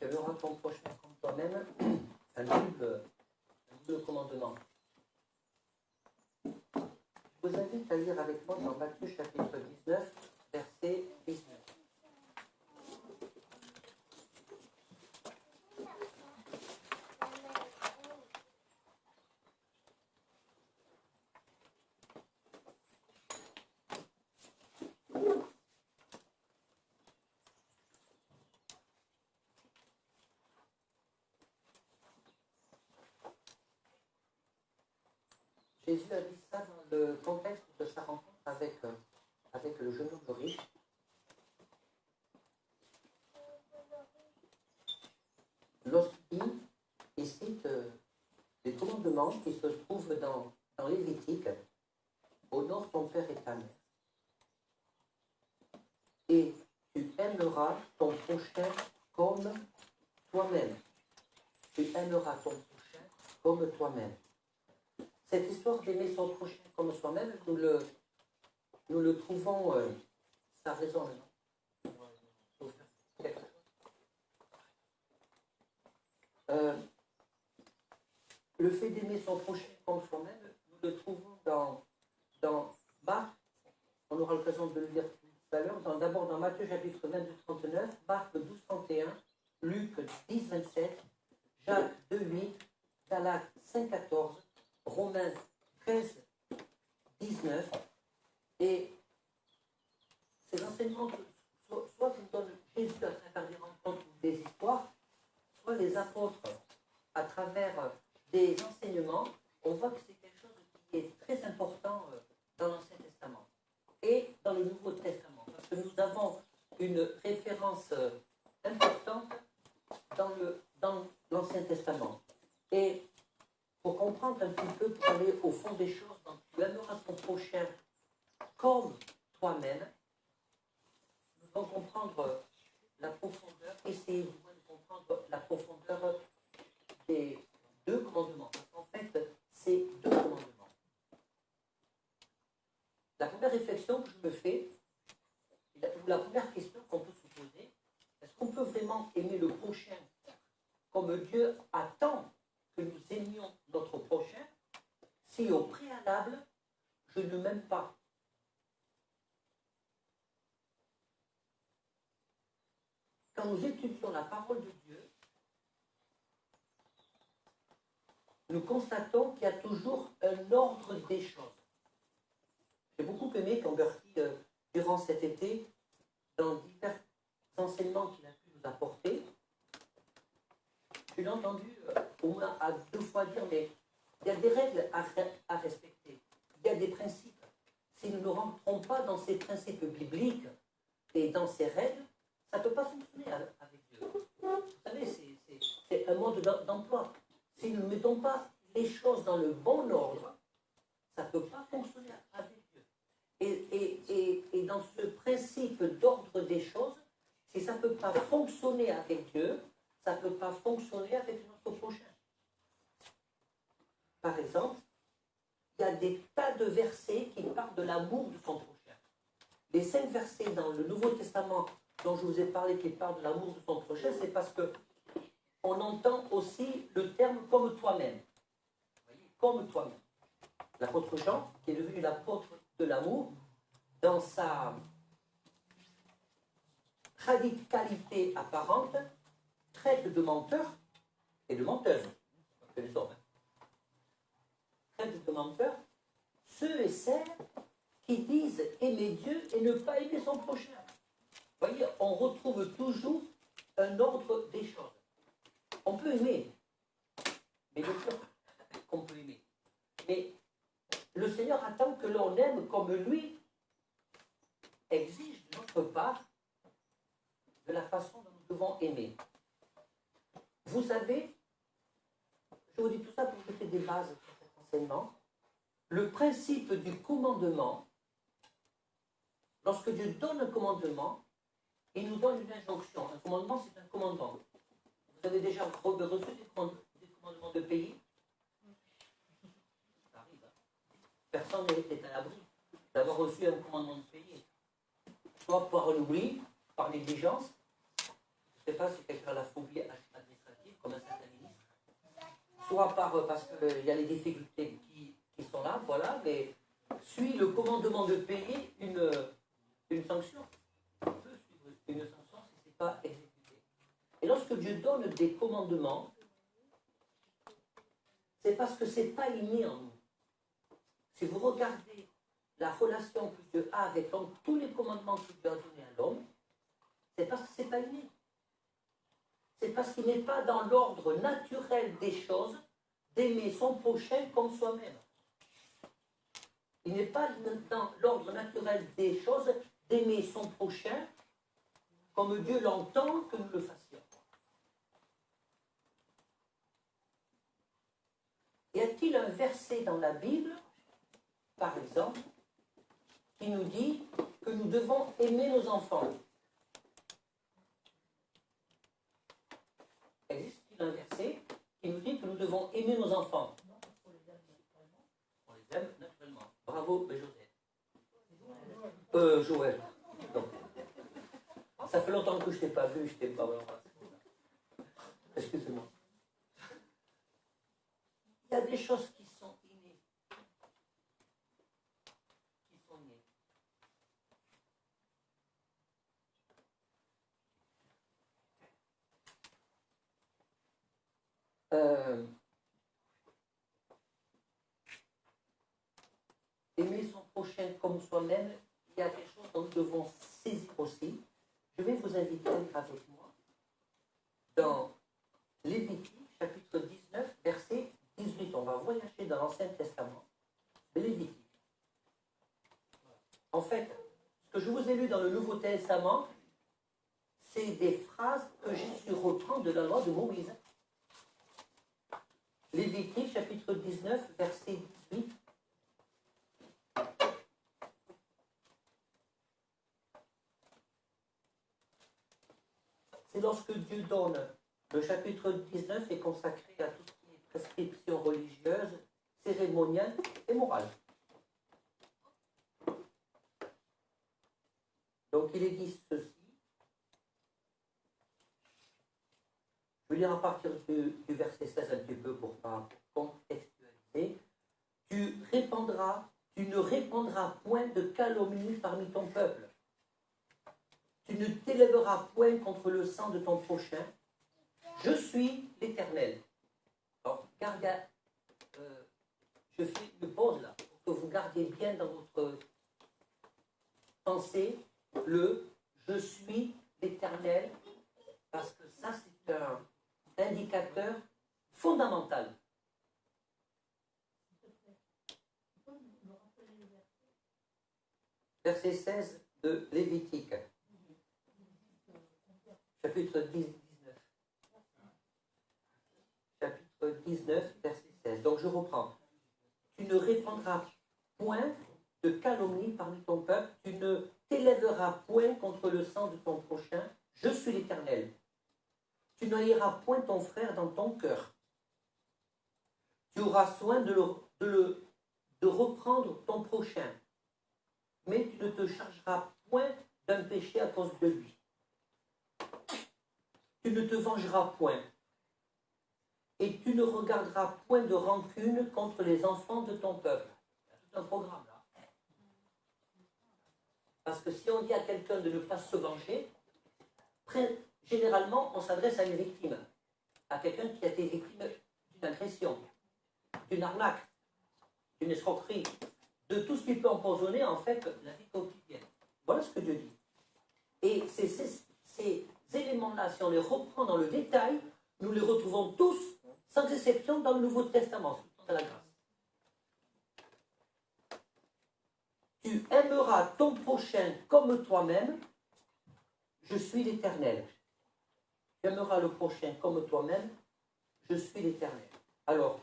aimeras ton prochain comme toi-même, un double commandement. Je vous invite à lire avec moi dans Matthieu chapitre 19, verset 19. Jésus a dit ça dans le contexte de sa rencontre avec le jeune homme riche. Lorsqu'il cite les commandements qui se trouvent dans Lévitique, honore ton père et ta mère. Et tu aimeras ton prochain comme toi-même. Tu aimeras ton prochain comme toi-même. Cette histoire d'aimer son prochain comme soi-même, nous le trouvons, ça résonne, non? Le fait d'aimer son prochain comme soi-même, nous le trouvons dans Marc, on aura l'occasion de le lire tout à l'heure, d'abord dans Matthieu chapitre 22, 39, Marc 12, 31, Luc 10, 27, Jacques 2, 8, Galates 5, 14, Romains 13, 19, et ces enseignements, soit nous donne Jésus à travers des rencontres ou des histoires, soit les apôtres à travers des enseignements, on voit que c'est quelque chose qui est très important dans l'Ancien Testament et dans le Nouveau Testament, parce que nous avons une référence importante dans l'Ancien Testament. Et pour comprendre un petit peu, pour aller au fond des choses, donc tu aimeras ton prochain comme toi-même, nous devons comprendre la profondeur, essayer de comprendre la profondeur des deux commandements. En fait, c'est deux commandements. La première réflexion que je me fais, ou la première question qu'on peut se poser, est-ce qu'on peut vraiment aimer le prochain comme Dieu attend que nous aimions notre prochain, si au préalable, je ne m'aime pas? Quand nous étudions la parole de Dieu, nous constatons qu'il y a toujours un ordre des choses. J'ai beaucoup aimé quand Bertie, durant cet été, dans divers enseignements qu'il a pu nous apporter, je l'ai entendu au moins à 2 fois dire, mais il y a des règles à respecter, il y a des principes. Si nous ne rentrons pas dans ces principes bibliques et dans ces règles, ça ne peut pas fonctionner avec Dieu. Vous savez, c'est un mode d'emploi. Si nous ne mettons pas les choses dans le bon ordre, ça ne peut pas fonctionner avec Dieu. Et dans ce principe d'ordre des choses, si ça ne peut pas fonctionner avec Dieu, ça ne peut pas fonctionner avec notre prochain. Par exemple, il y a des tas de versets qui parlent de l'amour de son prochain. Les 5 versets dans le Nouveau Testament dont je vous ai parlé qui parlent de l'amour de son prochain, c'est parce que on entend aussi le terme « comme toi-même ». Vous voyez, comme toi-même. L'apôtre Jean, qui est devenu l'apôtre de l'amour, dans sa radicalité apparente, traite de menteurs et de menteuses, que les hommes, traite de menteurs ceux et celles qui disent aimer Dieu et ne pas aimer son prochain. Vous voyez, on retrouve toujours un ordre des choses. On peut aimer, mais bien sûr qu'on peut aimer. Mais le Seigneur attend que l'on aime comme lui exige de notre part de la façon dont nous devons aimer. Vous savez, je vous dis tout ça pour jeter des bases sur cet enseignement. Le principe du commandement, lorsque Dieu donne un commandement, il nous donne une injonction. Un commandement, c'est un commandement. Vous avez déjà reçu des commandements de pays? Ça arrive. Personne n'est à l'abri d'avoir reçu un commandement de payer. Soit par l'oubli, par négligence, sais pas si quelqu'un a la phobie administrative, comme un certain ministre, soit parce qu'il y a les difficultés qui sont là, voilà, mais suit le commandement de payer une sanction. On peut suivre une sanction si ce n'est pas exécuté. Et lorsque Dieu donne des commandements, c'est parce que ce n'est pas inné en nous. Si vous regardez la relation que Dieu a avec l'homme, tous les commandements que Dieu a donnés à l'homme, c'est parce que ce n'est pas inné. C'est parce qu'il n'est pas dans l'ordre naturel des choses d'aimer son prochain comme soi-même. Il n'est pas dans l'ordre naturel des choses d'aimer son prochain comme Dieu l'entend que nous le fassions. Y a-t-il un verset dans la Bible, par exemple, qui nous dit que nous devons aimer nos enfants? Existe-t-il un verset qui nous dit que nous devons aimer nos enfants? On les aime naturellement. Bravo, Joseph. Joël. Non. Ça fait longtemps que je ne t'ai pas vu, je ne t'ai pas vu. Excusez-moi. Il y a des choses qui sont innées. Qui sont innées. Aimer son prochain comme soi-même, il y a quelque chose dont nous devons saisir aussi. Je vais vous inviter à lire avec moi dans Lévitique, chapitre 19, verset 18. On va voyager dans l'Ancien Testament. Lévitique. En fait, ce que je vous ai lu dans le Nouveau Testament, c'est des phrases que j'ai su reprendre de la loi de Moïse. Lévitique, chapitre 19, verset 18. C'est lorsque Dieu donne, le chapitre 19 est consacré à tout ce qui est prescription religieuse, cérémoniale et morale. Donc il est dit ceci. Je vais lire à partir du verset 16 un petit peu pour ne pas contextualiser. Tu ne répandras point de calomnie parmi ton peuple. Tu ne t'élèveras point contre le sang de ton prochain. Je suis l'Éternel. Alors, je fais une pause là, pour que vous gardiez bien dans votre pensée le « je suis l'Éternel », parce que ça, c'est un indicateur fondamental. Verset 16 de Lévitique. Chapitre 19. Chapitre 19, verset 16. Donc je reprends. Tu ne répandras point de calomnie parmi ton peuple, tu ne t'élèveras point contre le sang de ton prochain, je suis l'Éternel. Tu n'haïras point ton frère dans ton cœur. Tu auras soin de reprendre ton prochain, mais tu ne te chargeras point d'un péché à cause de lui. Tu ne te vengeras point, et tu ne regarderas point de rancune contre les enfants de ton peuple. Il y a tout un programme là. Parce que si on dit à quelqu'un de ne pas se venger, généralement on s'adresse à une victime, à quelqu'un qui a été victime d'une agression, d'une arnaque, d'une escroquerie, de tout ce qui peut empoisonner en fait la vie quotidienne. Voilà ce que Dieu dit. Et ces éléments-là, si on les reprend dans le détail, nous les retrouvons tous, sans exception, dans le Nouveau Testament, sous le temps de la grâce. Tu aimeras ton prochain comme toi-même, je suis l'Éternel. Tu aimeras le prochain comme toi-même, je suis l'Éternel. Alors,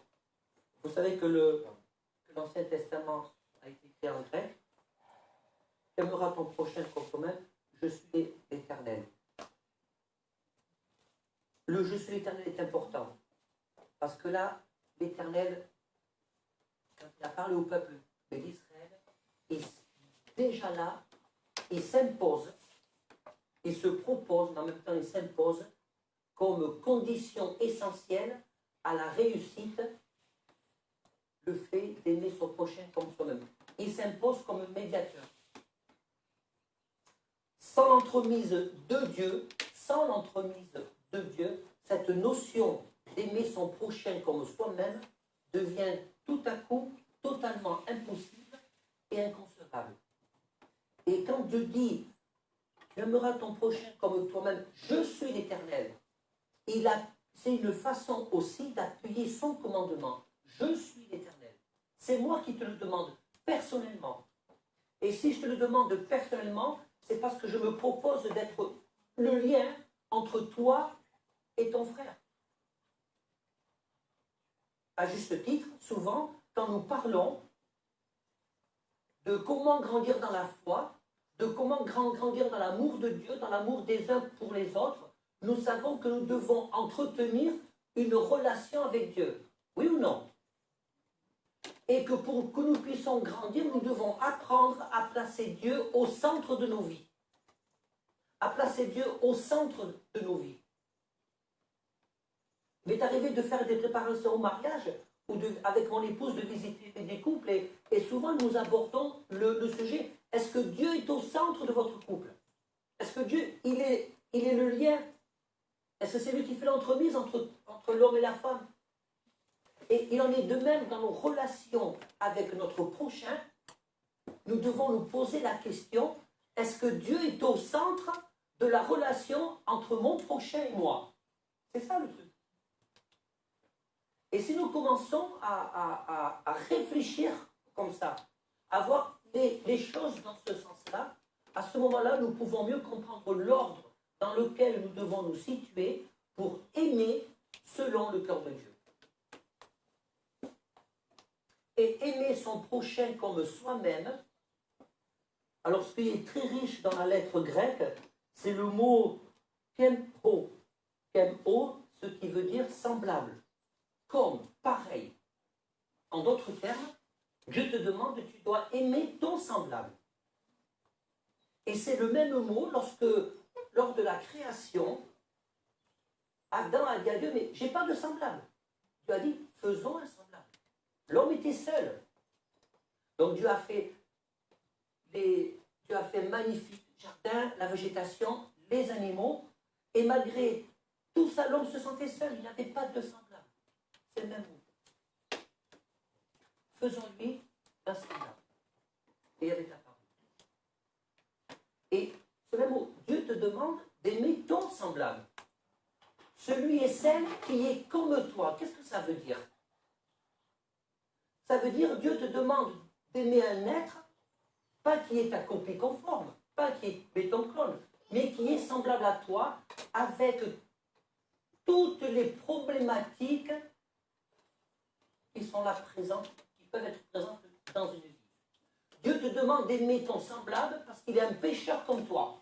vous savez que l'Ancien Testament a été écrit en grec. Tu aimeras ton prochain comme toi-même, je suis l'Éternel. Le je suis l'Éternel est important. Parce que là, l'Éternel, quand il a parlé au peuple d'Israël, déjà là, il s'impose, il se propose, mais en même temps il s'impose comme condition essentielle à la réussite le fait d'aimer son prochain comme soi-même. Il s'impose comme médiateur. Sans l'entremise de Dieu, cette notion d'aimer son prochain comme soi-même devient tout à coup totalement impossible et inconcevable. Et quand Dieu dit « Tu aimeras ton prochain comme toi-même, je suis l'Éternel », c'est une façon aussi d'appuyer son commandement. Je suis l'Éternel. C'est moi qui te le demande personnellement. Et si je te le demande personnellement, c'est parce que je me propose d'être le lien entre toi et ton frère. À juste titre, souvent, quand nous parlons de comment grandir dans la foi, de comment grandir dans l'amour de Dieu, dans l'amour des uns pour les autres, nous savons que nous devons entretenir une relation avec Dieu. Oui ou non? Et que pour que nous puissions grandir, nous devons apprendre à placer Dieu au centre de nos vies. À placer Dieu au centre de nos vies. Il m'est arrivé de faire des préparations au mariage, ou avec mon épouse de visiter des couples, et souvent nous abordons le sujet. Est-ce que Dieu est au centre de votre couple? Est-ce que Dieu, il est le lien? Est-ce que c'est lui qui fait l'entremise entre l'homme et la femme? Et il en est de même dans nos relations avec notre prochain. Nous devons nous poser la question, est-ce que Dieu est au centre de la relation entre mon prochain et moi? C'est ça le truc. Et si nous commençons à réfléchir comme ça, à voir les choses dans ce sens-là, à ce moment-là, nous pouvons mieux comprendre l'ordre dans lequel nous devons nous situer pour aimer selon le cœur de Dieu. Et aimer son prochain comme soi-même, alors ce qui est très riche dans la lettre grecque, c'est le mot kempo, ce qui veut dire semblable. Comme, pareil. En d'autres termes, Dieu te demande, tu dois aimer ton semblable. Et c'est le même mot lors de la création, Adam a dit à Dieu, mais j'ai pas de semblable. Dieu a dit, faisons un semblable. L'homme était seul. Donc Dieu a fait magnifique jardin, la végétation, les animaux, et malgré tout ça, l'homme se sentait seul, il n'avait pas de semblable. C'est le même mot. Faisons-lui un semblable. Et il y avait la parole. Et ce même mot, Dieu te demande d'aimer ton semblable. Celui et celle qui est comme toi. Qu'est-ce que ça veut dire? Ça veut dire Dieu te demande d'aimer un être, pas qui est ta copie conforme, pas qui est ton clone, mais qui est semblable à toi, avec toutes les problématiques qui sont là présentes, qui peuvent être présentes dans une vie. Dieu te demande d'aimer ton semblable parce qu'il est un pécheur comme toi.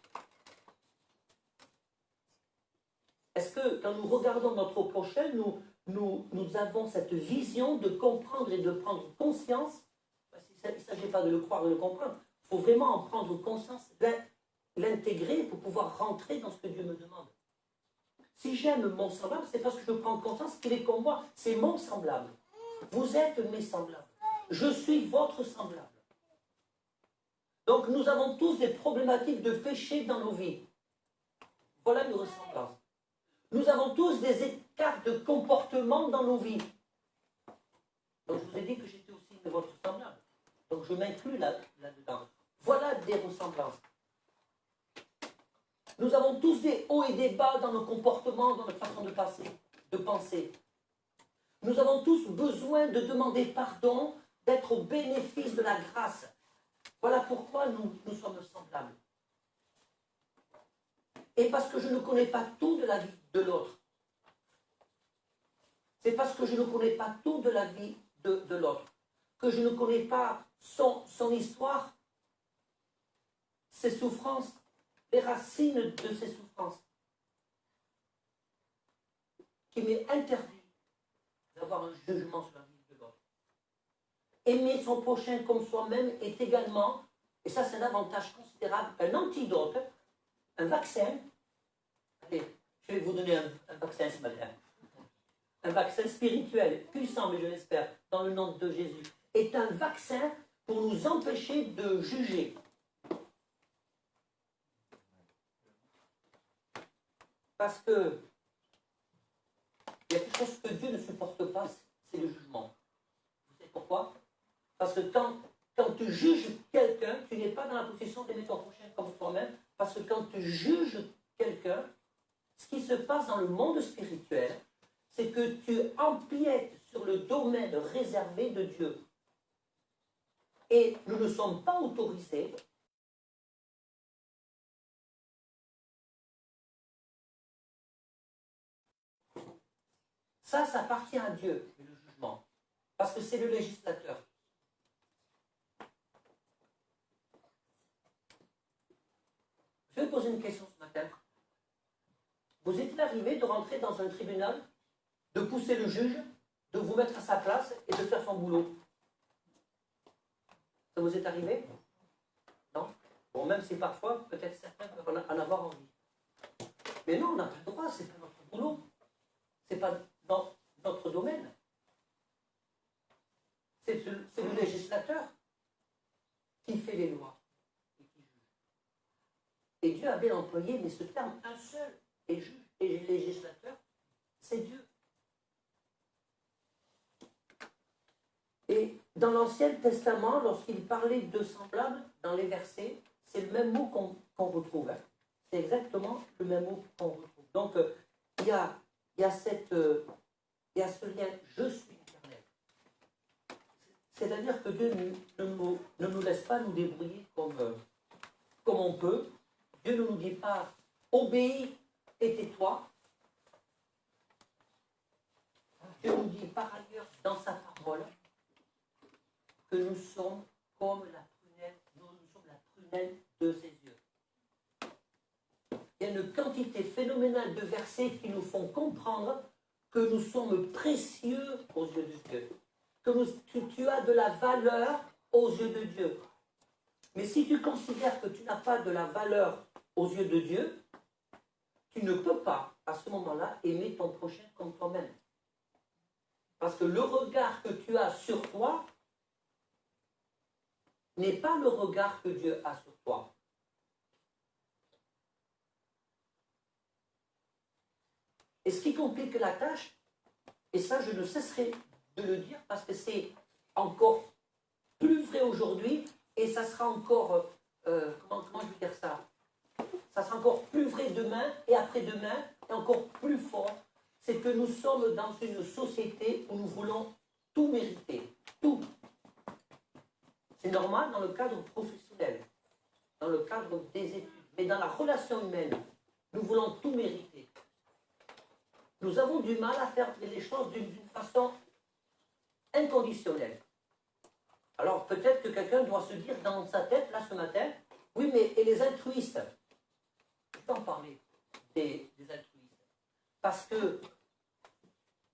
Est-ce que quand nous regardons notre prochain, nous avons cette vision de comprendre et de prendre conscience? Il ne s'agit pas de le croire et de le comprendre. Il faut vraiment en prendre conscience, l'intégrer pour pouvoir rentrer dans ce que Dieu me demande. Si j'aime mon semblable, c'est parce que je prends conscience qu'il est comme moi. C'est mon semblable. Vous êtes mes semblables. Je suis votre semblable. Donc nous avons tous des problématiques de péché dans nos vies. Voilà une ressemblance. Nous avons tous des écarts de comportement dans nos vies. Donc je vous ai dit que j'étais aussi de votre semblable. Donc je m'inclus là-dedans. Voilà des ressemblances. Nous avons tous des hauts et des bas dans nos comportements, dans notre façon de penser. Nous avons tous besoin de demander pardon, d'être au bénéfice de la grâce. Voilà pourquoi nous sommes semblables. Et parce que je ne connais pas tout de la vie de l'autre. C'est parce que je ne connais pas tout de la vie de l'autre, que je ne connais pas son histoire, ses souffrances, les racines de ses souffrances, qui m'est interdit d'avoir un jugement sur la vie de l'autre. Aimer son prochain comme soi-même est également, et ça c'est un avantage considérable, un antidote, un vaccin. Allez, Je vais vous donner un vaccin ce matin. Un vaccin spirituel, puissant, mais je l'espère, dans le nom de Jésus, est un vaccin pour nous empêcher de juger. Parce que il y a quelque chose que Dieu ne supporte pas, c'est le jugement. Vous savez pourquoi? Parce que quand tu juges quelqu'un, tu n'es pas dans la position d'aimer ton prochain comme toi-même, parce que quand tu juges quelqu'un, ce qui se passe dans le monde spirituel, c'est que tu empiètes sur le domaine réservé de Dieu. Et nous ne sommes pas autorisés ça appartient à Dieu, le jugement, parce que c'est le législateur. Je vais poser une question ce matin. Vous est-il arrivé de rentrer dans un tribunal, de pousser le juge, de vous mettre à sa place et de faire son boulot? Ça vous est arrivé? Non? Bon, même si parfois, peut-être certains peuvent en avoir envie. Mais non, on n'a pas le droit, c'est pas notre boulot. C'est pas dans notre domaine. C'est le législateur qui fait les lois et qui juge. Et Dieu a bien employé, mais ce terme, un seul, et juge et législateur, c'est Dieu. Et dans l'Ancien Testament, lorsqu'il parlait de semblable, dans les versets, c'est le même mot qu'on retrouve. Hein. C'est exactement le même mot qu'on retrouve. Donc, il y a ce lien, je suis éternel. C'est-à-dire que Dieu ne nous laisse pas nous débrouiller comme on peut. Dieu ne nous dit pas, obéis et tais-toi. Dieu nous dit par ailleurs dans sa parole que nous sommes comme la prunelle, nous sommes la prunelle de ses yeux. Il y a une quantité phénoménale de versets qui nous font comprendre que nous sommes précieux aux yeux de Dieu, que tu as de la valeur aux yeux de Dieu. Mais si tu considères que tu n'as pas de la valeur aux yeux de Dieu, tu ne peux pas, à ce moment-là, aimer ton prochain comme toi-même. Parce que le regard que tu as sur toi n'est pas le regard que Dieu a sur toi. Et ce qui complique la tâche, et ça je ne cesserai de le dire parce que c'est encore plus vrai aujourd'hui, et ça sera encore, comment je vais dire ça? Ça sera encore plus vrai demain et après-demain, et encore plus fort, c'est que nous sommes dans une société où nous voulons tout mériter, tout. C'est normal dans le cadre professionnel, dans le cadre des études, mais dans la relation humaine, nous voulons tout mériter. Nous avons du mal à faire les choses d'une façon inconditionnelle. Alors peut-être que quelqu'un doit se dire dans sa tête, là ce matin, oui mais et les altruistes? Je peux en parler des altruistes. Parce que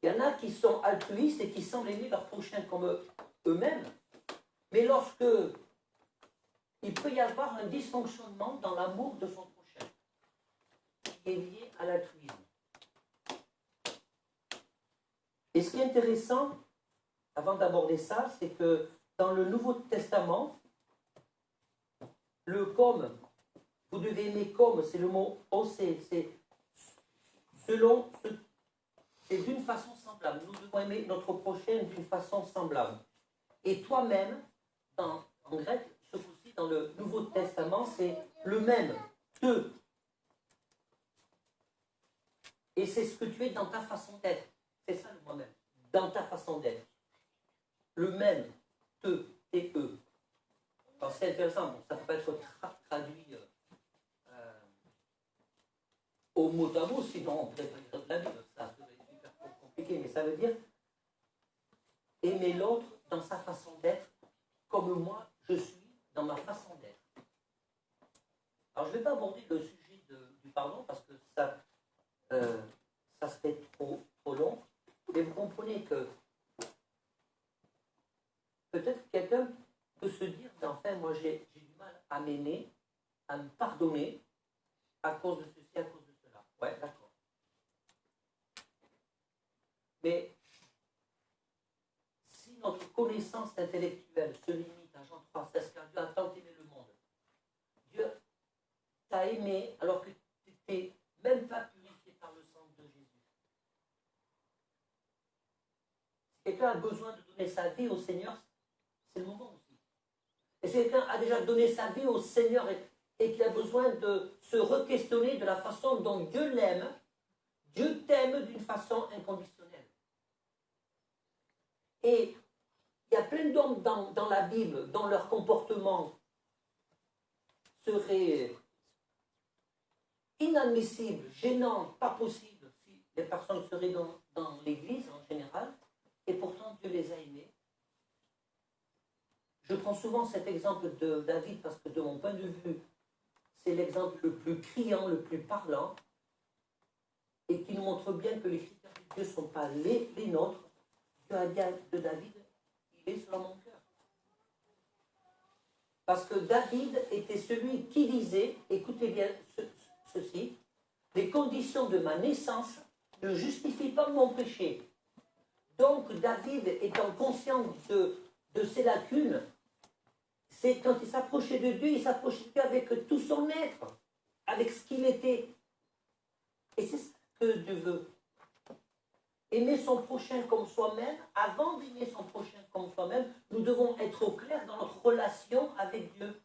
il y en a qui sont altruistes et qui semblent aimer leur prochain comme eux-mêmes. Mais lorsque il peut y avoir un dysfonctionnement dans l'amour de son prochain, qui est lié à l'altruisme. Et ce qui est intéressant, avant d'aborder ça, c'est que dans le Nouveau Testament, le comme, vous devez aimer comme, c'est le mot osé, c'est selon, c'est d'une façon semblable. Nous devons aimer notre prochain d'une façon semblable. Et toi-même, en grec, ce coup-ci, dans le Nouveau Testament, c'est le même, te. Et c'est ce que tu es dans ta façon d'être. C'est ça le moi-même, dans ta façon d'être. Le même, te et eux. Alors c'est intéressant, bon, ça peut être traduit au mot à mot, sinon on pourrait pas lire la Bible, ça serait super compliqué, mais ça veut dire aimer l'autre dans sa façon d'être, comme moi je suis dans ma façon d'être. Alors je ne vais pas aborder le sujet du pardon parce que ça serait trop long, mais vous comprenez que peut-être quelqu'un peut se dire, enfin moi j'ai du mal à m'aimer, à me pardonner à cause de ceci, à cause de cela. Ouais, d'accord. Mais si notre connaissance intellectuelle se limite à Jean 3, 16, car Dieu a tant aimé le monde, Dieu t'a aimé alors que tu n'étais même pas purifié par le sang de Jésus. Si quelqu'un a besoin de donner sa vie au Seigneur, c'est le moment aussi. Et si quelqu'un a déjà donné sa vie au Seigneur et qui a besoin de se re-questionner de la façon dont Dieu l'aime, Dieu t'aime d'une façon inconditionnelle. Et il y a plein d'hommes dans la Bible dont leur comportement serait inadmissible, gênant, pas possible si les personnes seraient dans l'Église en général, et pourtant Dieu les a aimés. Je prends souvent cet exemple de David parce que de mon point de vue, c'est l'exemple le plus criant, le plus parlant, et qui nous montre bien que les critères de Dieu ne sont pas les nôtres. Dieu a dit de David, il est selon mon cœur. Parce que David était celui qui disait, écoutez bien ceci, les conditions de ma naissance ne justifient pas mon péché. Donc David, étant conscient de ses lacunes, c'est quand il s'approchait de Dieu, il s'approchait de Dieu avec tout son être, avec ce qu'il était. Et c'est ce que Dieu veut. Aimer son prochain comme soi-même, avant d'aimer son prochain comme soi-même, nous devons être au clair dans notre relation avec Dieu.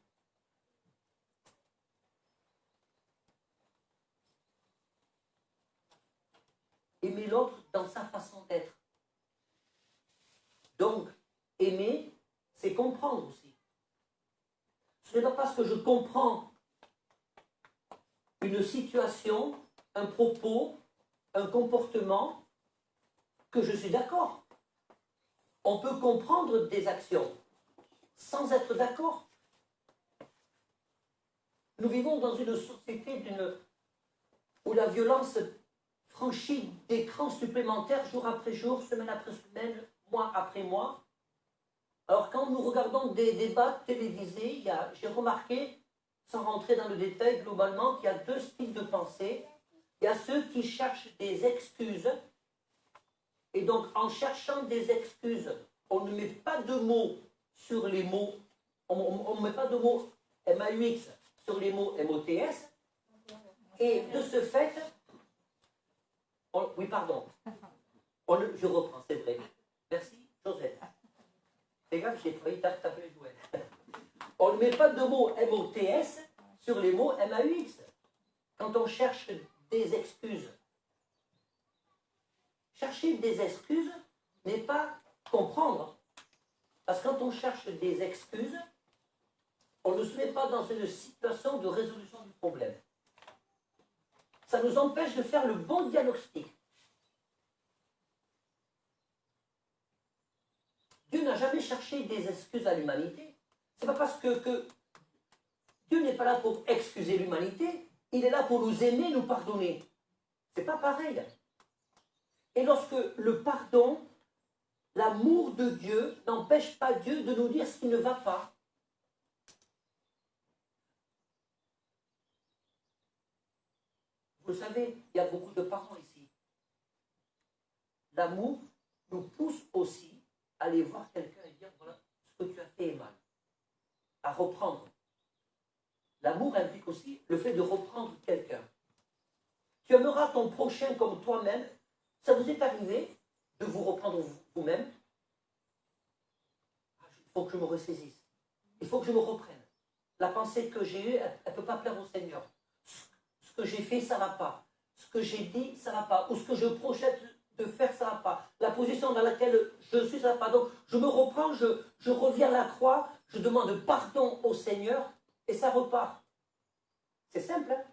Aimer l'autre dans sa façon d'être. Donc, aimer, c'est comprendre aussi. Ce n'est pas parce que je comprends une situation, un propos, un comportement, que je suis d'accord. On peut comprendre des actions sans être d'accord. Nous vivons dans une société où la violence franchit des crans supplémentaires jour après jour, semaine après semaine, mois après mois. Alors quand nous regardons des débats télévisés, j'ai remarqué, sans rentrer dans le détail globalement, qu'il y a deux styles de pensée. Il y a ceux qui cherchent des excuses. Et donc, en cherchant des excuses, on ne met pas de mots sur les mots, on ne met pas de mots MAUX sur les mots MOTS, et de ce fait, oui, pardon, je reprends, c'est vrai. Merci, Joseph. Fais gaffe, j'ai failli taper les jouets. On ne met pas de mots MOTS sur les mots MAUX quand on cherche des excuses. Chercher des excuses n'est pas comprendre. Parce que quand on cherche des excuses, on ne se met pas dans une situation de résolution du problème. Ça nous empêche de faire le bon diagnostic. Dieu n'a jamais cherché des excuses à l'humanité. C'est pas parce que Dieu n'est pas là pour excuser l'humanité, il est là pour nous aimer, nous pardonner. C'est pas pareil. Et lorsque le pardon, l'amour de Dieu n'empêche pas Dieu de nous dire ce qui ne va pas. Vous savez, il y a beaucoup de parents ici. L'amour nous pousse aussi à aller voir quelqu'un et dire, voilà, ce que tu as fait est mal. À reprendre. L'amour implique aussi le fait de reprendre quelqu'un. Tu aimeras ton prochain comme toi-même. Ça vous est arrivé de vous reprendre vous-même? Il faut que je me ressaisisse. Il faut que je me reprenne. La pensée que j'ai eue, elle ne peut pas plaire au Seigneur. Ce que j'ai fait, ça ne va pas. Ce que j'ai dit, ça ne va pas. Ou ce que je projette de faire, ça ne va pas. La position dans laquelle je suis, ça ne va pas. Donc, je me reprends, je reviens à la croix, je demande pardon au Seigneur, et ça repart. C'est simple, hein?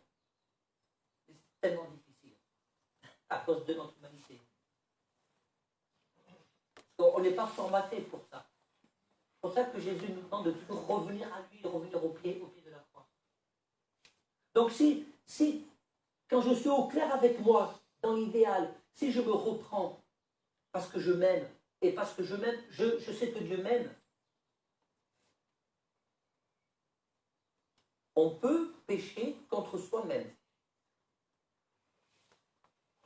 C'est tellement difficile. À cause de notre humanité. On n'est pas formaté pour ça. C'est pour ça que Jésus nous demande de toujours revenir à lui, de revenir au pied de la croix. Donc si, quand je suis au clair avec moi, dans l'idéal, si je me reprends parce que je m'aime, et parce que je m'aime, je sais que Dieu m'aime, on peut pécher contre soi-même.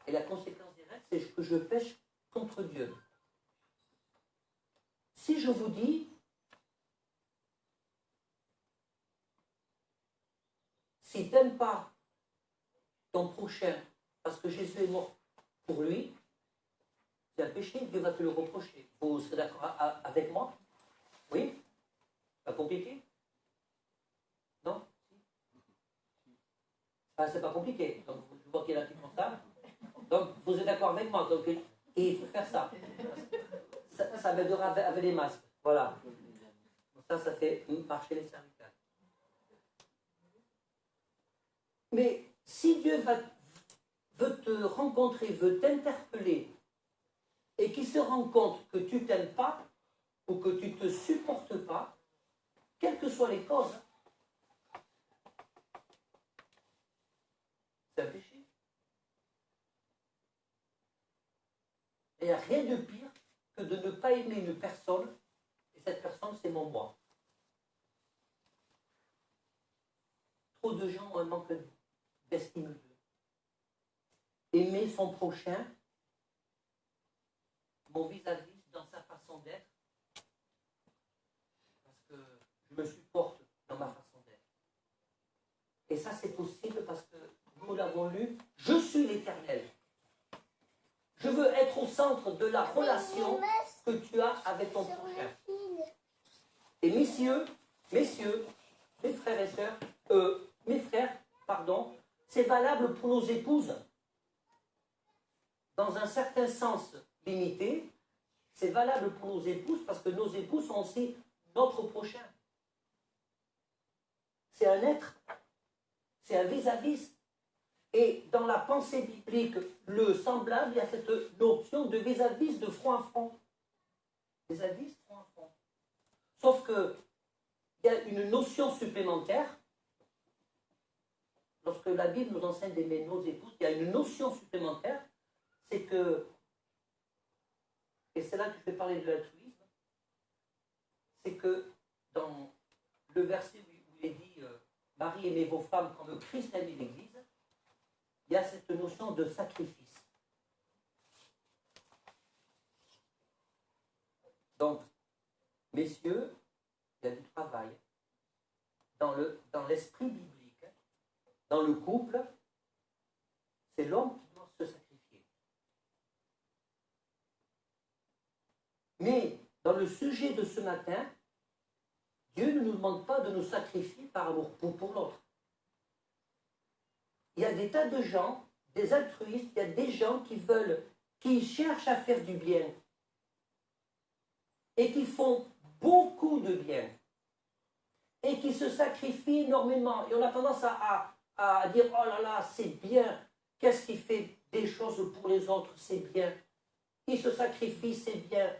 Et la conséquence directe, c'est que je pêche contre n'aimes pas ton prochain parce que Jésus est mort pour lui, c'est un péché, Dieu va te le reprocher. Vous serez d'accord avec moi? Oui? Pas compliqué? Non? Ah, c'est pas compliqué. Donc, je vois qu'il y en a qui font ça. Donc, vous êtes d'accord avec moi. Donc, et il faut faire ça. Ça m'aidera avec les masques. Voilà. Ça fait marcher les cervicales. Mais si Dieu veut te rencontrer, veut t'interpeller, et qu'il se rend compte que tu t'aimes pas, ou que tu ne te supportes pas, quelles que soient les causes, c'est un péché. Il n'y a rien de pire que de ne pas aimer une personne, et cette personne, c'est mon moi. Trop de gens ont un manque d'estime d'eux. Aimer son prochain, mon vis-à-vis, dans sa façon d'être, parce que je me supporte dans ma façon d'être. Et ça, c'est possible parce que nous l'avons lu, je suis l'Éternel. Je veux être au centre de la relation que tu as avec ton prochain. Et messieurs, mes frères et sœurs, mes frères, pardon, c'est valable pour nos épouses. Dans un certain sens limité, c'est valable pour nos épouses parce que nos épouses sont aussi notre prochain. C'est un être, c'est un vis-à-vis. Et dans la pensée biblique, le semblable, il y a cette notion de vis-à-vis, de front à front. Vis-à-vis, front à front. Sauf que il y a une notion supplémentaire. Lorsque la Bible nous enseigne d'aimer nos épouses, il y a une notion supplémentaire, c'est que, et c'est là que je vais parler de l'altruisme, c'est que dans le verset où il est dit Marie, aimez vos femmes comme Christ aimait l'Église, il y a cette notion de sacrifice. Donc, messieurs, il y a du travail. Dans l'esprit biblique, dans le couple, c'est l'homme qui doit se sacrifier. Mais dans le sujet de ce matin, Dieu ne nous demande pas de nous sacrifier par amour pour l'autre. Il y a des tas de gens, des altruistes, il y a des gens qui cherchent à faire du bien et qui font beaucoup de bien et qui se sacrifient énormément. Et on a tendance à dire, oh là là, c'est bien, qu'est-ce qui fait des choses pour les autres, c'est bien. Il se sacrifie, c'est bien.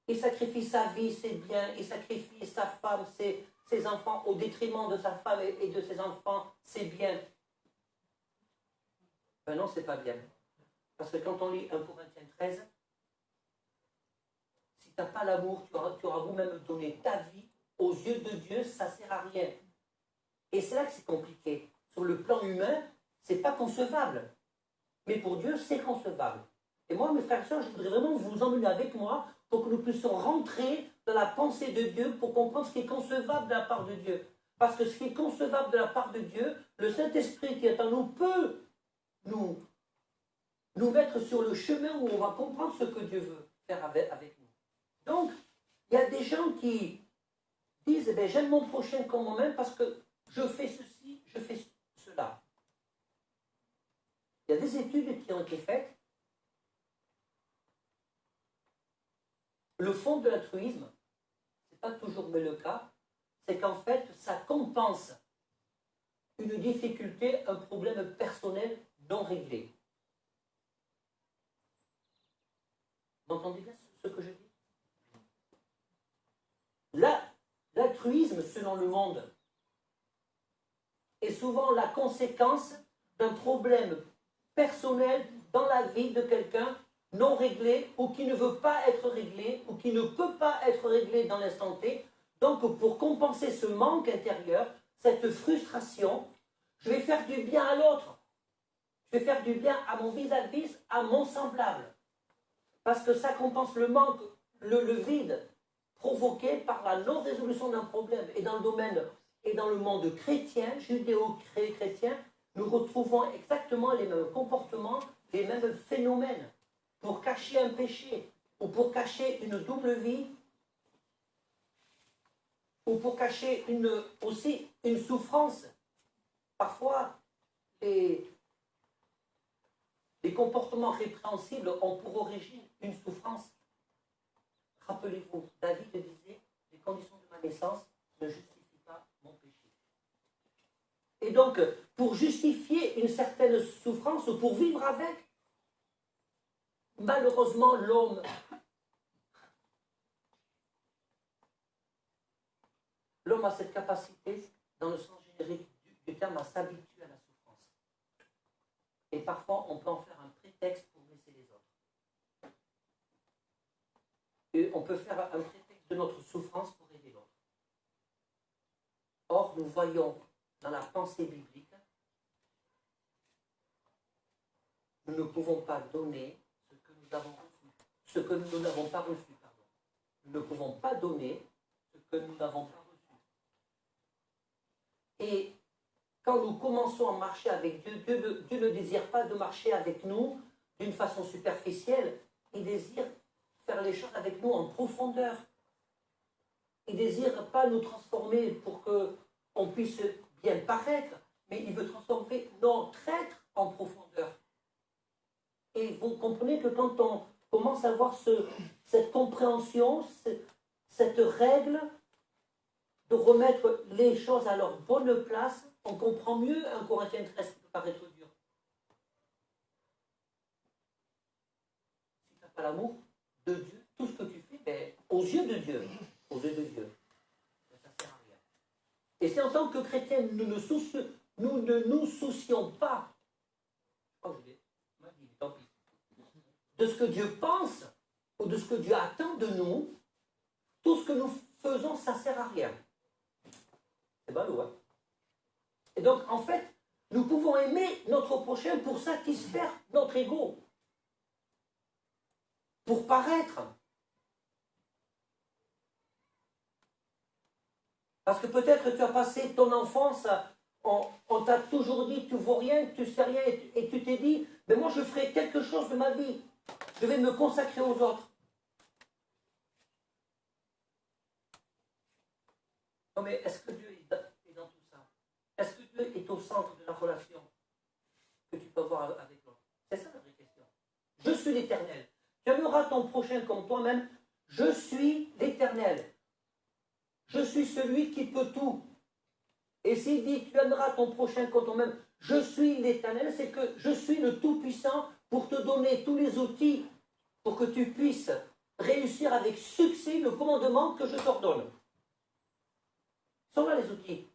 Il sacrifie sa vie, c'est bien. Il sacrifie sa femme, ses enfants, au détriment de sa femme et de ses enfants, c'est bien. Ben non, c'est pas bien. Parce que quand on lit 1 Corinthiens 13, si tu n'as pas l'amour, tu auras vous-même donné ta vie, aux yeux de Dieu, ça ne sert à rien. Et c'est là que c'est compliqué. Sur le plan humain, c'est pas concevable. Mais pour Dieu, c'est concevable. Et moi, mes frères et sœurs, je voudrais vraiment vous emmener avec moi pour que nous puissions rentrer dans la pensée de Dieu pour comprendre ce qui est concevable de la part de Dieu. Parce que ce qui est concevable de la part de Dieu, le Saint-Esprit qui est en nous peut nous mettre sur le chemin où on va comprendre ce que Dieu veut faire avec nous. Donc, il y a des gens qui disent, eh bien, j'aime mon prochain comme moi-même parce que je fais ceci, je fais cela. Il y a des études qui ont été faites. Le fond de l'altruisme, ce n'est pas toujours mais le cas, c'est qu'en fait, ça compense une difficulté, un problème personnel non réglé. Vous entendez bien ce que je dis? L'altruisme, selon le monde, est souvent la conséquence d'un problème personnel dans la vie de quelqu'un non réglé ou qui ne veut pas être réglé ou qui ne peut pas être réglé dans l'instant T. Donc, pour compenser ce manque intérieur, cette frustration, je vais faire du bien à l'autre. Je vais faire du bien à mon vis-à-vis, à mon semblable. Parce que ça compense le manque, le vide provoqué par la non-résolution d'un problème. Et dans le domaine Et dans le monde chrétien, judéo-chrétien, nous retrouvons exactement les mêmes comportements, les mêmes phénomènes. Pour cacher un péché, ou pour cacher une double vie, ou pour cacher aussi une souffrance. Parfois, les comportements répréhensibles ont pour origine une souffrance. Rappelez-vous, David disait, les conditions de ma naissance ne justifient pas mon péché. Et donc, pour justifier une certaine souffrance, ou pour vivre avec, malheureusement, l'homme a cette capacité, dans le sens générique du terme, à s'habituer à la souffrance. Et parfois, on peut en faire un prétexte pour blesser les autres. Et on peut faire un prétexte de notre souffrance pour aider l'autre. Or, nous voyons dans la pensée biblique, nous ne pouvons pas donner ce que nous avons reçu, ce que nous n'avons pas reçu, pardon. Nous ne pouvons pas donner ce que nous n'avons pas reçu. Et quand nous commençons à marcher avec Dieu, Dieu ne désire pas de marcher avec nous d'une façon superficielle. Il désire faire les choses avec nous en profondeur. Il ne désire pas nous transformer pour qu'on puisse bien paraître, mais il veut transformer notre être en profondeur. Et vous comprenez que quand on commence à avoir cette compréhension, cette règle, de remettre les choses à leur bonne place, on comprend mieux un Corinthiens 13 qui peut paraître dur. Si tu n'as pas l'amour de Dieu, tout ce que tu fais, ben, aux yeux de Dieu, ça ne sert à rien. Et c'est en tant que chrétien, nous ne nous soucions pas, de ce que Dieu pense, ou de ce que Dieu attend de nous. Tout ce que nous faisons, ça ne sert à rien. C'est ballot, hein? Et donc, en fait, nous pouvons aimer notre prochain pour satisfaire notre ego. Pour paraître. Parce que peut-être tu as passé ton enfance, on t'a toujours dit, tu ne vaux rien, tu ne sais rien, et tu t'es dit, mais moi je ferai quelque chose de ma vie. Je vais me consacrer aux autres. Non mais est-ce que Dieu est dans tout ça? Est-ce que Dieu est au centre de la relation que tu peux avoir avec l'autre? C'est ça la vraie question. Je suis l'Éternel. Tu aimeras ton prochain comme toi-même. Je suis l'Éternel. Je suis celui qui peut tout. Et s'il dit tu aimeras ton prochain comme toi-même, je suis l'Éternel, c'est que je suis le Tout-Puissant pour te donner tous les outils pour que tu puisses réussir avec succès le commandement que je t'ordonne. Sont là les outils.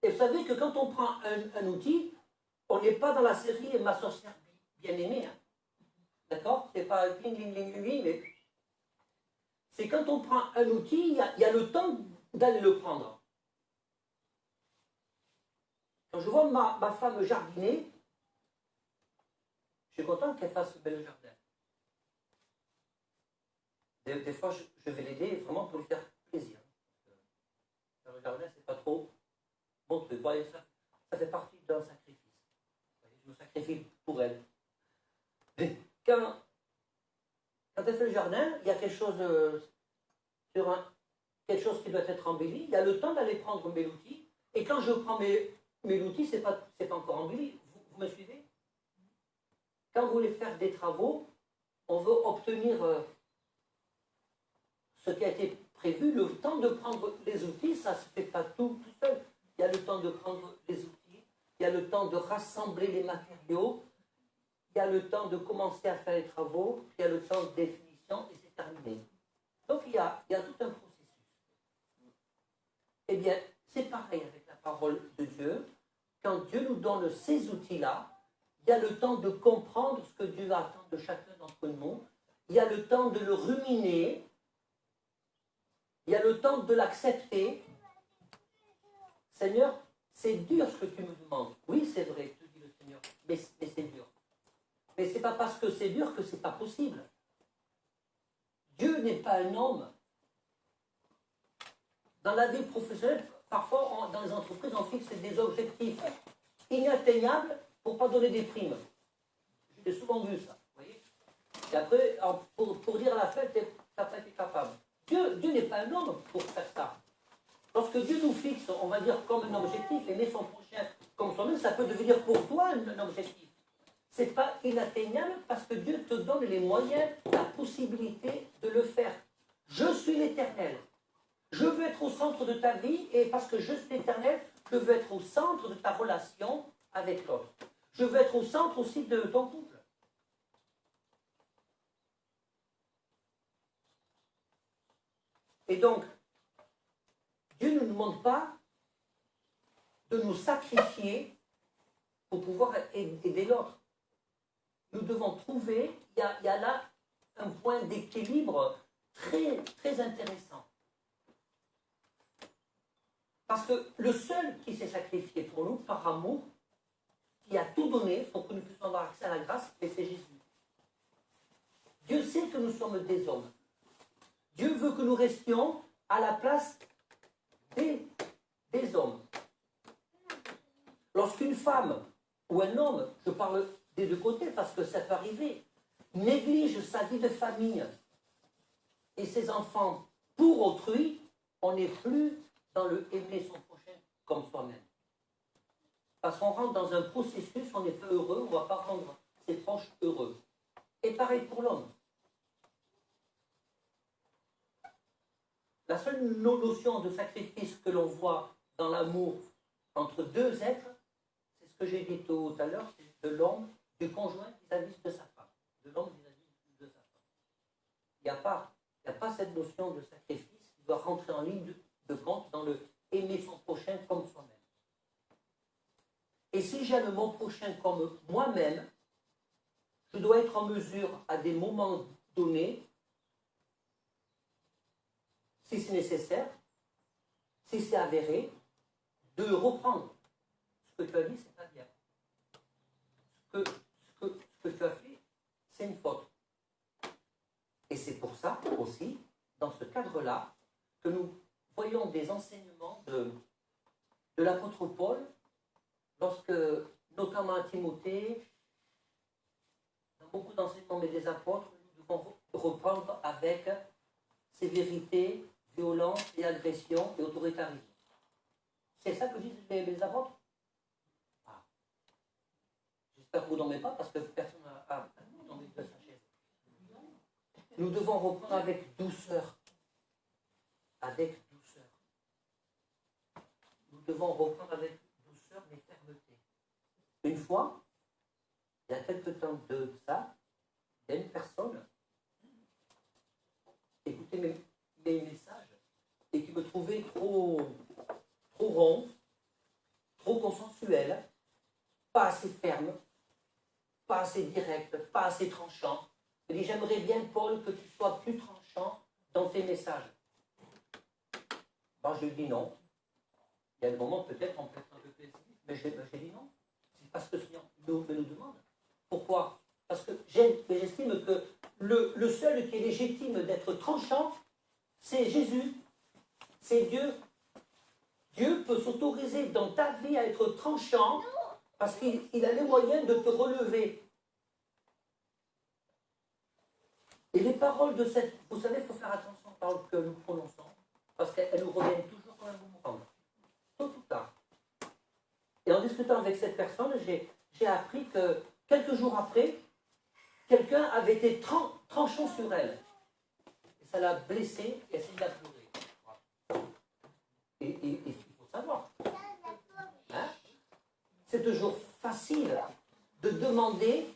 Et vous savez que quand on prend un outil, on n'est pas dans la série Ma sorcière bien-aimée. Hein. D'accord? C'est pas cling, cling, cling, cling, mais c'est quand on prend un outil, il y a le temps d'aller le prendre. Quand je vois ma femme jardiner, je suis content qu'elle fasse ce bel jardin. Des fois, je vais l'aider vraiment pour lui faire plaisir. Faire le jardin, c'est pas trop bon truc. Ça fait partie d'un sacrifice. Je me sacrifie pour elle. Mais quand elle fait le jardin, il y a quelque chose quelque chose qui doit être embelli. Il y a le temps d'aller prendre mes outils. Et quand je prends mes outils, c'est pas encore embelli. Vous me suivez? Quand vous voulez faire des travaux, on veut obtenir ce qui a été prévu, le temps de prendre les outils, ça ne se fait pas tout seul. Il y a le temps de prendre les outils, il y a le temps de rassembler les matériaux, il y a le temps de commencer à faire les travaux, il y a le temps de définition et c'est terminé. Donc il y a tout un processus. Eh bien, c'est pareil avec la parole de Dieu. Quand Dieu nous donne ces outils-là, il y a le temps de comprendre ce que Dieu attend de chacun d'entre nous. Il y a le temps de le ruminer. Il y a le temps de l'accepter. Seigneur, c'est dur ce que tu me demandes. Oui, c'est vrai, te dit le Seigneur, mais c'est dur. Mais ce n'est pas parce que c'est dur que ce n'est pas possible. Dieu n'est pas un homme. Dans la vie professionnelle, parfois, dans les entreprises, on fixe des objectifs inatteignables pour ne pas donner des primes. J'ai souvent vu ça. Vous voyez. Et après, pour dire à la fin, tu n'as pas été capable. Dieu n'est pas un homme pour faire ça. Lorsque Dieu nous fixe, on va dire, comme un objectif, aimer son prochain comme soi-même, ça peut devenir pour toi un objectif. Ce n'est pas inatteignable parce que Dieu te donne les moyens, la possibilité de le faire. Je suis l'Éternel. Je veux être au centre de ta vie et parce que je suis l'Éternel, je veux être au centre de ta relation avec l'autre. Je veux être au centre aussi de ton couple. Et donc, Dieu ne nous demande pas de nous sacrifier pour pouvoir aider l'autre. Nous devons trouver, il y a là un point d'équilibre très, très intéressant. Parce que le seul qui s'est sacrifié pour nous, par amour, qui a tout donné pour que nous puissions avoir accès à la grâce, c'est Jésus. Dieu sait que nous sommes des hommes. Dieu veut que nous restions à la place des hommes. Lorsqu'une femme ou un homme, je parle des deux côtés parce que ça peut arriver, néglige sa vie de famille et ses enfants pour autrui, on n'est plus dans le aimer son prochain comme soi-même. Parce qu'on rentre dans un processus, on n'est pas heureux, on ne va pas rendre ses proches heureux. Et pareil pour l'homme. La seule notion de sacrifice que l'on voit dans l'amour entre deux êtres, c'est ce que j'ai dit tout à l'heure, c'est de l'homme, du conjoint vis-à-vis de sa femme. De l'homme vis-à-vis de sa femme. Il n'y a pas cette notion de sacrifice qui doit rentrer en ligne de compte dans le aimer son prochain comme soi-même. Et si j'aime mon prochain comme moi-même, je dois être en mesure, à des moments donnés, si c'est nécessaire, si c'est avéré, de reprendre. Ce que tu as dit, c'est pas bien. Ce que tu as fait, c'est une faute. Et c'est pour ça aussi, dans ce cadre-là, que nous voyons des enseignements de l'apôtre Paul, lorsque, notamment à Timothée, dans beaucoup d'enseignements mais des apôtres, nous devons reprendre avec sévérité, violence et agression et autoritarisme. C'est ça que disent les apôtres. Ah. J'espère que vous n'en mettez pas parce que personne n'a envie de sa chaise. Nous devons reprendre avec douceur. Avec douceur. Nous devons reprendre avec douceur mais fermeté. Une fois, il y a quelque temps de ça, il y a une personne qui écoutait mes messages et qui me trouvait trop rond, trop consensuel, pas assez ferme, pas assez direct, pas assez tranchant. Je dis, j'aimerais bien, Paul, que tu sois plus tranchant dans tes messages. Ben, je lui dis non. Il y a des moments, peut-être, on peut être un peu pessimiste, mais j'ai dit non. C'est parce que le Seigneur nous demande. Pourquoi? Parce que j'estime que le seul qui est légitime d'être tranchant, c'est Jésus. C'est Dieu. Dieu peut s'autoriser dans ta vie à être tranchant parce qu'il a les moyens de te relever. Et les paroles de cette... Vous savez, il faut faire attention aux paroles que nous prononçons parce qu'elles nous reviennent toujours quand même au moment. Tôt ou tard. Et en discutant avec cette personne, j'ai appris que quelques jours après, quelqu'un avait été tranchant sur elle. Et ça l'a blessée et elle s'est mise à pleurer. Et il faut savoir. Hein? C'est toujours facile de demander,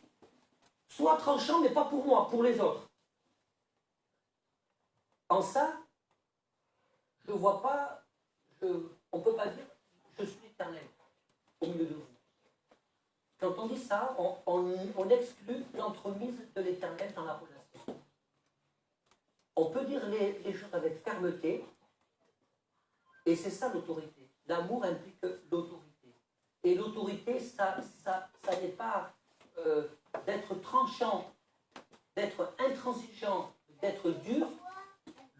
soit tranchant, mais pas pour moi, pour les autres. En ça, je ne vois pas, on ne peut pas dire, je suis éternel au milieu de vous. Quand on dit ça, on exclut l'entremise de l'éternel dans la relation. On peut dire les choses avec fermeté, et c'est ça l'autorité. L'amour implique l'autorité. Et l'autorité, ça n'est pas d'être tranchant, d'être intransigeant, d'être dur.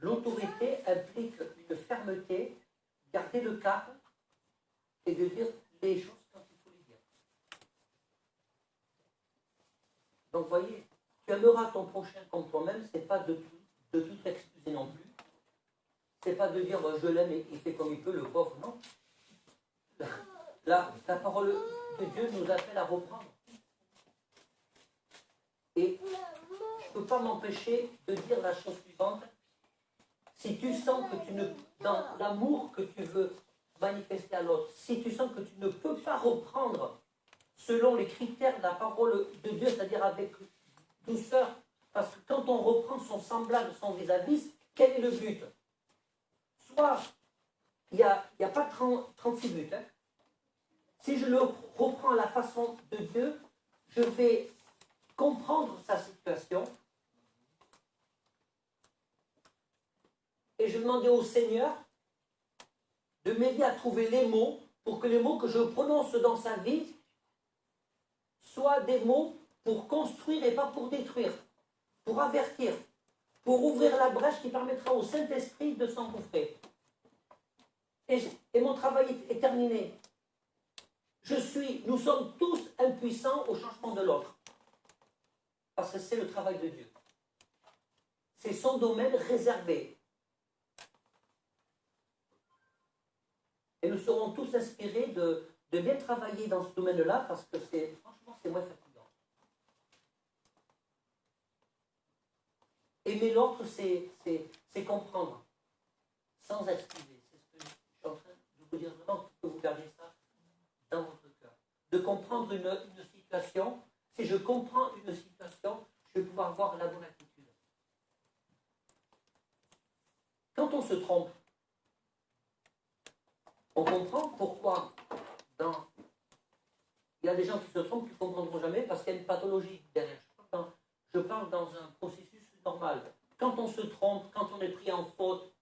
L'autorité implique une fermeté, garder le cap et de dire les choses quand il faut les dire. Donc, vous voyez, tu aimeras ton prochain comme toi-même, c'est pas de tout excuser non plus. C'est pas de dire je l'aime et il fait comme il peut, le pauvre, non. La parole de Dieu nous appelle à reprendre. Et je ne peux pas m'empêcher de dire la chose suivante. Si tu sens que tu ne, dans l'amour que tu veux manifester à l'autre, si tu sens que tu ne peux pas reprendre selon les critères de la parole de Dieu, c'est-à-dire avec douceur, parce que quand on reprend son semblable, son vis-à-vis, quel est le but? Soit, il n'y a pas 36 buts. Hein. Si je le reprends à la façon de Dieu, je vais comprendre sa situation et je demandais au Seigneur de m'aider à trouver les mots pour que les mots que je prononce dans sa vie soient des mots pour construire et pas pour détruire, pour avertir, pour ouvrir la brèche qui permettra au Saint-Esprit de s'engouffrer. Et mon travail est terminé. Nous sommes tous impuissants au changement de l'autre. Parce que c'est le travail de Dieu. C'est son domaine réservé. Et nous serons tous inspirés de bien travailler dans ce domaine-là parce que franchement, c'est moins fatigant. Aimer l'autre, c'est comprendre, sans excuser. C'est ce que je suis en train de vous dire vraiment, que vous gardiez ça dans votre cœur. De comprendre une situation. Si je comprends une situation, je vais pouvoir voir la bonne attitude. Quand on se trompe, on comprend pourquoi il y a des gens qui se trompent qui ne comprendront jamais parce qu'il y a une pathologie derrière. Je parle dans un processus normal. Quand on se trompe, quand on est pris en faute,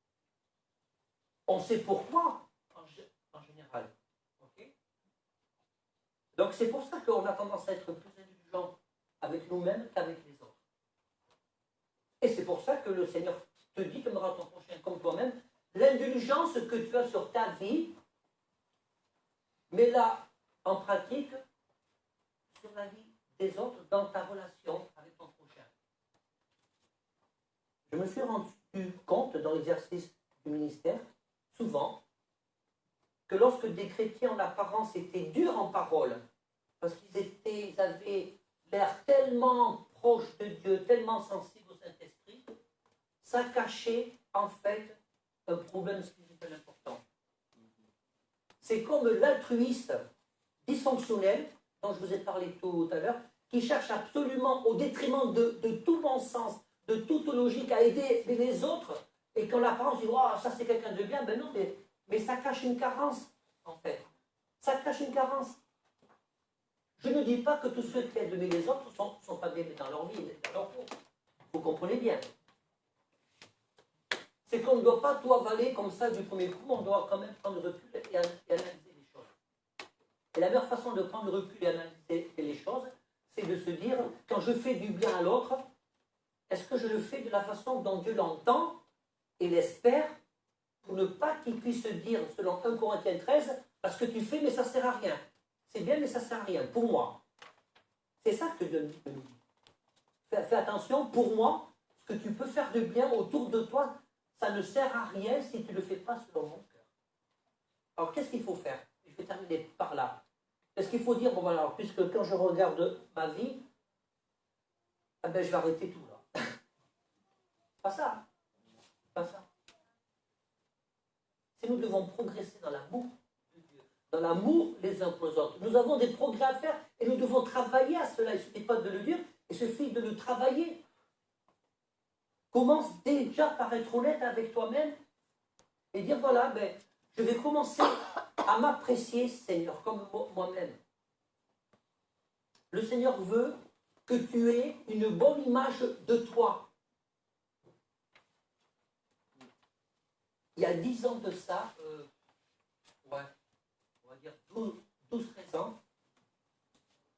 on sait pourquoi en général. Okay. Donc c'est pour ça qu'on a tendance à être plus indulgent avec nous-mêmes qu'avec les autres. Et c'est pour ça que le Seigneur te dit, aimeras ton prochain comme toi-même, l'indulgence que tu as sur ta vie, mets-la en pratique sur la vie des autres dans ta relation avec ton prochain. Je me suis rendu compte dans l'exercice du ministère, souvent, que lorsque des chrétiens en apparence étaient durs en parole, parce qu'ils avaient l'air tellement proches de Dieu, tellement sensibles au Saint-Esprit, ça cachait en fait un problème spirituel important. C'est comme l'altruiste dysfonctionnel, dont je vous ai parlé tout à l'heure, qui cherche absolument, au détriment de tout bon sens, de toute logique, à aider les autres, et quand l'apparence dit oh, ça c'est quelqu'un de bien, ben non, mais ça cache une carence, en fait. Ça cache une carence. Je ne dis pas que tous ceux qui aident les autres ne sont pas bien dans leur vie, dans leur peau. Vous comprenez bien. C'est qu'on ne doit pas tout avaler comme ça du premier coup, on doit quand même prendre le recul et analyser les choses. Et la meilleure façon de prendre le recul et analyser les choses, c'est de se dire, quand je fais du bien à l'autre, est-ce que je le fais de la façon dont Dieu l'entend et l'espère, pour ne pas qu'il puisse se dire, selon 1 Corinthiens 13, parce que tu fais, mais ça ne sert à rien. C'est bien, mais ça ne sert à rien, pour moi. C'est ça que Dieu nous dit. Fais attention, pour moi, ce que tu peux faire de bien autour de toi, ça ne sert à rien si tu ne le fais pas selon mon cœur. Alors, qu'est-ce qu'il faut faire? Je vais terminer par là. Est-ce qu'il faut dire, bon voilà, puisque quand je regarde ma vie, eh ben, je vais arrêter tout là. Pas ça. Pas ça. Si nous devons progresser dans l'amour de Dieu, dans l'amour les uns pour les autres, nous avons des progrès à faire et nous devons travailler à cela. Il ne suffit pas de le dire, il suffit de le travailler. Commence déjà par être honnête avec toi-même et dire voilà, ben, je vais commencer à m'apprécier, Seigneur, comme moi-même. Le Seigneur veut que tu aies une bonne image de toi. Il y a 10 ans de ça, on va dire 12-13 ans,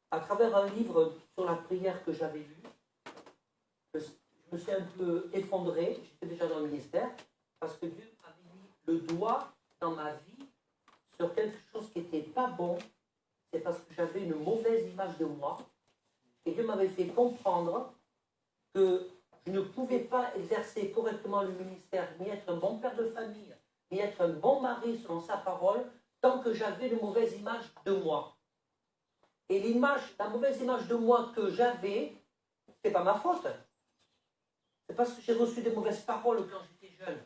à travers un livre sur la prière que j'avais lu, je me suis un peu effondré, j'étais déjà dans le ministère, parce que Dieu avait mis le doigt dans ma vie sur quelque chose qui n'était pas bon, c'est parce que j'avais une mauvaise image de moi. Et Dieu m'avait fait comprendre que je ne pouvais pas exercer correctement le ministère, ni être un bon père de famille, ni être un bon mari selon sa parole, tant que j'avais une mauvaise image de moi. Et la mauvaise image de moi que j'avais, c'est pas ma faute. C'est parce que j'ai reçu des mauvaises paroles quand j'étais jeune.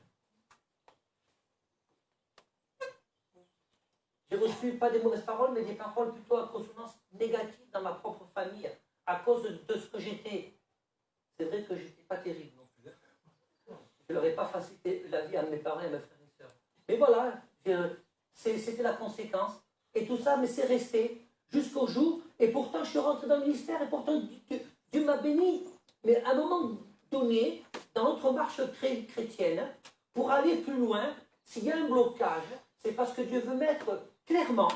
J'ai reçu pas des mauvaises paroles, mais des paroles plutôt à consonance négative dans ma propre famille, à cause de ce que j'étais. C'est vrai que j'étais pas terrible non plus. Je leur ai pas facilité la vie à mes parents et à mes frères et sœurs. Mais voilà, c'était la conséquence. Et tout ça, mais c'est resté jusqu'au jour. Et pourtant, je suis rentré dans le ministère et pourtant, Dieu m'a béni. Mais à un moment donné, dans notre marche chrétienne, pour aller plus loin, s'il y a un blocage, c'est parce que Dieu veut mettre clairement,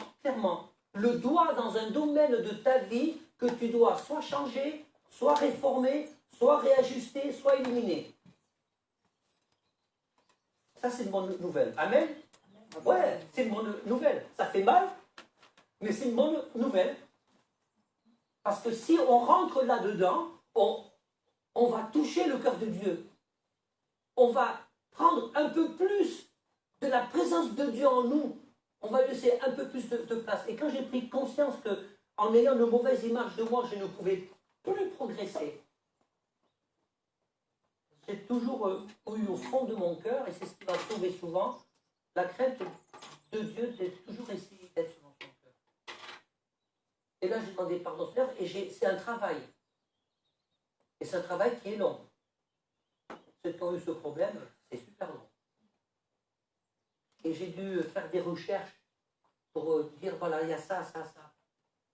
le doigt dans un domaine de ta vie que tu dois soit changer, soit réformer, soit réajuster, soit éliminer. Ça, c'est une bonne nouvelle. Amen? Ouais, c'est une bonne nouvelle. Ça fait mal, mais c'est une bonne nouvelle. Parce que si on rentre là-dedans, on va toucher le cœur de Dieu. On va prendre un peu plus de la présence de Dieu en nous. On va laisser un peu plus de place. Et quand j'ai pris conscience qu'en ayant une mauvaise image de moi, je ne pouvais plus progresser, j'ai toujours eu au fond de mon cœur, et c'est ce qui m'a sauvé souvent, la crainte de Dieu d'être toujours essayé d'être dans son cœur. Et là, j'ai demandé pardon au Seigneur, et c'est un travail. Et c'est un travail qui est long. Ceux qui ont eu ce problème, c'est super long. Et j'ai dû faire des recherches pour dire, voilà, il y a ça, ça, ça.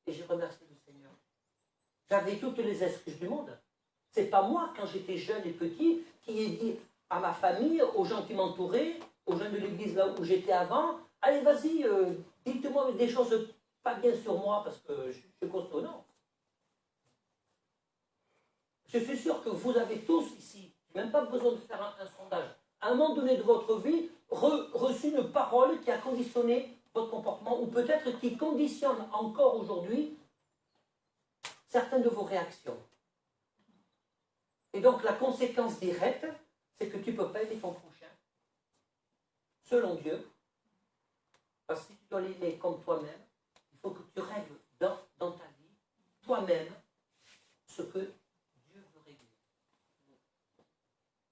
Et j'ai remercié le Seigneur. J'avais toutes les excuses du monde. C'est pas moi, quand j'étais jeune et petit, qui ai dit à ma famille, aux gens qui m'entouraient, aux jeunes de l'église là où j'étais avant, allez, vas-y, dites-moi des choses pas bien sur moi parce que je suis costaud. Non. Je suis sûr que vous avez tous ici, même pas besoin de faire un sondage, à un moment donné de votre vie, reçu une parole qui a conditionné votre comportement, ou peut-être qui conditionne encore aujourd'hui certaines de vos réactions. Et donc la conséquence directe, c'est que tu ne peux pas aimer ton prochain, selon Dieu, parce que si tu dois l'aimer comme toi-même, il faut que tu règles dans ta vie, toi-même, ce que Dieu veut régler.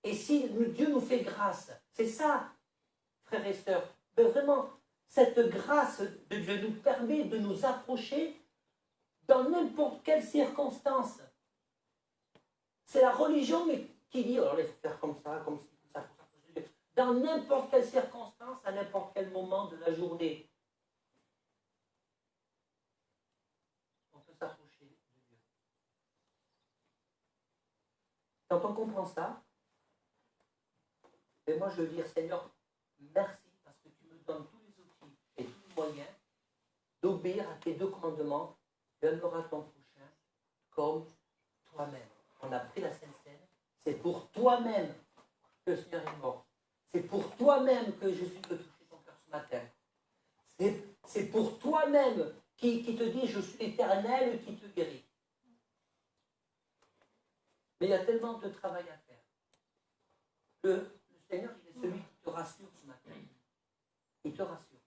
Et si Dieu nous fait grâce, c'est ça, frères et sœurs, mais vraiment, cette grâce de Dieu nous permet de nous approcher dans n'importe quelle circonstance. C'est la religion qui dit, alors il faut faire comme ça, comme ci, comme ça. Dans n'importe quelle circonstance, à n'importe quel moment de la journée. On peut s'approcher de Dieu. Quand on comprend ça, et moi je veux dire, Seigneur, merci parce que tu me donnes tous les outils et tous les moyens d'obéir à tes deux commandements, d'aimeras ton prochain comme toi-même. On a pris la Sainte Seine, c'est pour toi-même que le Seigneur est mort. C'est pour toi-même que Jésus peut toucher ton cœur ce matin. C'est pour toi-même qui te dit je suis l'Éternel qui te guérit. Mais il y a tellement de travail à faire. Le Seigneur, il est celui qui te rassure ce matin. Il te rassure.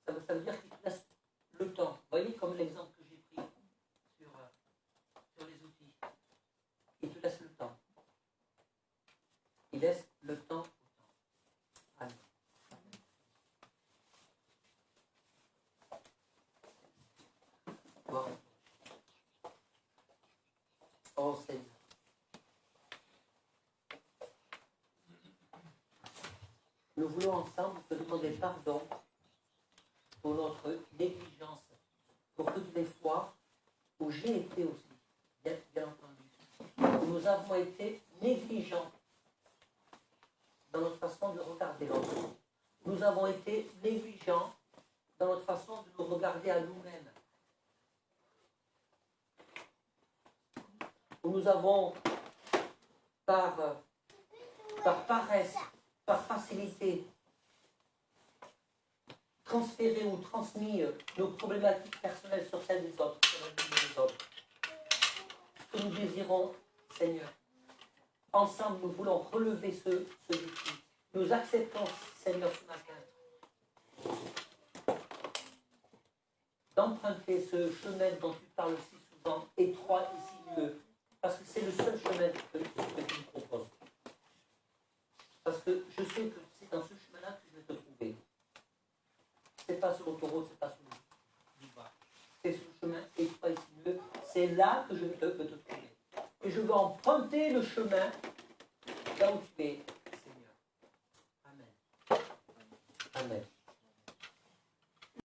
Ça veut dire qu'il te laisse le temps. Vous voyez comme l'exemple que j'ai pris sur les outils. Il te laisse le temps. Il laisse le temps au temps. Amen. Bon. Oh Seigneur. Nous voulons ensemble te demander pardon pour notre négligence, pour toutes les fois où j'ai été aussi, bien entendu, où nous avons été négligents dans notre façon de regarder l'autre. Nous avons été négligents dans notre façon de nous regarder à nous-mêmes. Où nous avons, par paresse, par facilité, transféré ou transmis nos problématiques personnelles sur celles des autres, sur la vie des autres. Ce que nous désirons, Seigneur. Ensemble, nous voulons relever ce défi. Nous acceptons, Seigneur, ce matin, d'emprunter ce chemin dont tu parles si souvent, étroit et sinueux, parce que c'est le seul chemin que tu nous proposes. Parce que je sais que c'est dans ce chemin-là que je vais te trouver. C'est pas sur l'autoroute, c'est pas sur le boulevard. C'est sur le chemin étroit et sinueux. C'est là que je vais te trouver. Et je veux emprunter le chemin là où tu es, Seigneur. Amen. Amen.